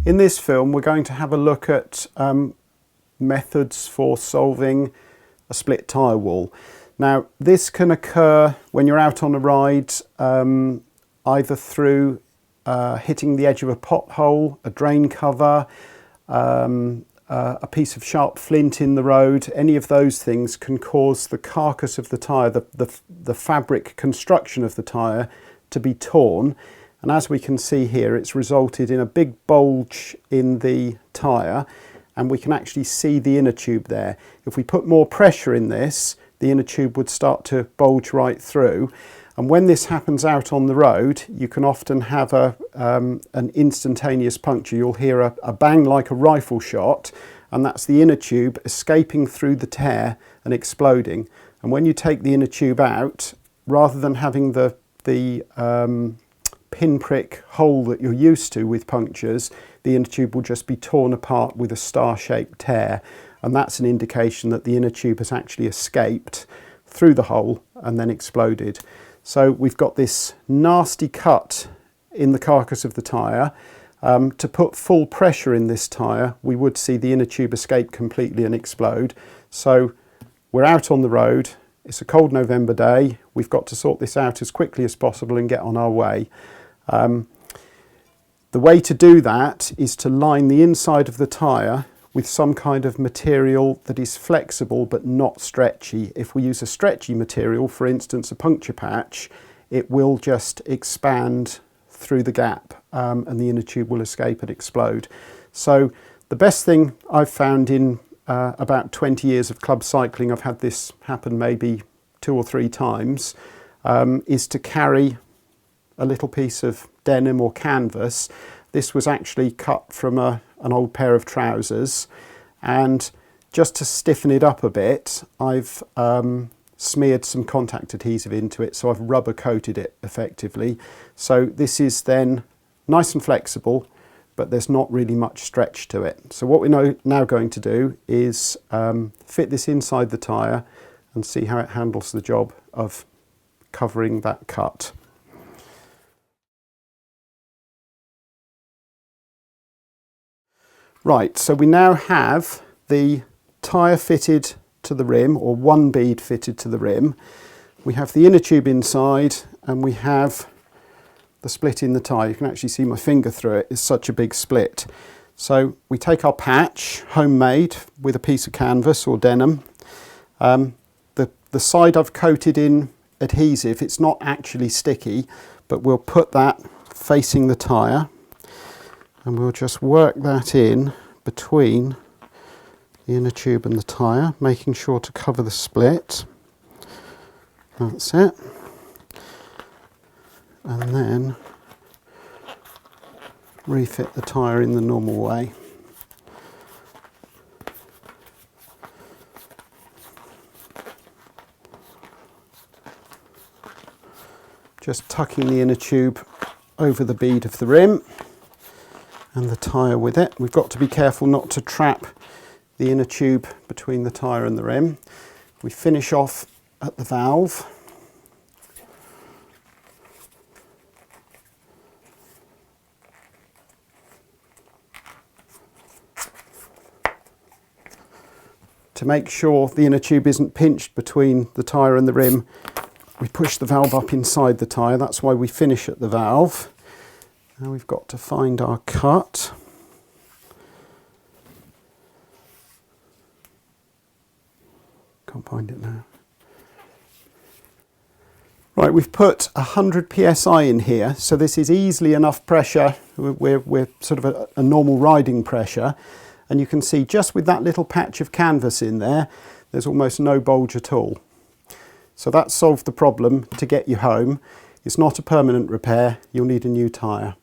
In this film we're going to have a look at methods for solving a split tyre wall. Now this can occur when you're out on a ride, either through hitting the edge of a pothole, a drain cover, a piece of sharp flint in the road. Any of those things can cause the carcass of the tyre, the fabric construction of the tyre, to be torn. And as we can see here, it's resulted in a big bulge in the tyre, and we can actually see the inner tube there. If we put more pressure in this, the inner tube would start to bulge right through. And when this happens out on the road, you can often have an instantaneous puncture. You'll hear a bang like a rifle shot, and that's the inner tube escaping through the tear and exploding. And when you take the inner tube out, rather than having the pinprick hole that you're used to with punctures, the inner tube will just be torn apart with a star-shaped tear, and that's an indication that the inner tube has actually escaped through the hole and then exploded. So we've got this nasty cut in the carcass of the tyre. To put full pressure in this tyre, we would see the inner tube escape completely and explode. So we're out on the road, it's a cold November day, we've got to sort this out as quickly as possible and get on our way. The way to do that is to line the inside of the tyre with some kind of material that is flexible but not stretchy. If we use a stretchy material, for instance a puncture patch, it will just expand through the gap and the inner tube will escape and explode. So the best thing I've found in about 20 years of club cycling, I've had this happen maybe 2 or 3 times, is to carry a little piece of denim or canvas. This was actually cut from an old pair of trousers, and just to stiffen it up a bit, I've smeared some contact adhesive into it, so I've rubber coated it effectively. So this is then nice and flexible, but there's not really much stretch to it. So what we're now going to do is fit this inside the tyre and see how it handles the job of covering that cut. Right, so we now have the tyre fitted to the rim, or one bead fitted to the rim. We have the inner tube inside, and we have the split in the tyre. You can actually see my finger through it. It's such a big split. So we take our patch, homemade, with a piece of canvas or denim. The side I've coated in adhesive. It's not actually sticky, but we'll put that facing the tyre, and we'll just work that in between the inner tube and the tyre, making sure to cover the split. That's it. And then refit the tyre in the normal way. Just tucking the inner tube over the bead of the rim and the tyre with it. We've got to be careful not to trap the inner tube between the tyre and the rim. We finish off at the valve. To make sure the inner tube isn't pinched between the tyre and the rim, we push the valve up inside the tyre. That's why we finish at the valve. Now we've got to find our cut. Can't find it now. Right, we've put 100 psi in here, so this is easily enough pressure. We're sort of a normal riding pressure, and you can see just with that little patch of canvas in there, there's almost no bulge at all. So that solved the problem to get you home. It's not a permanent repair, you'll need a new tyre.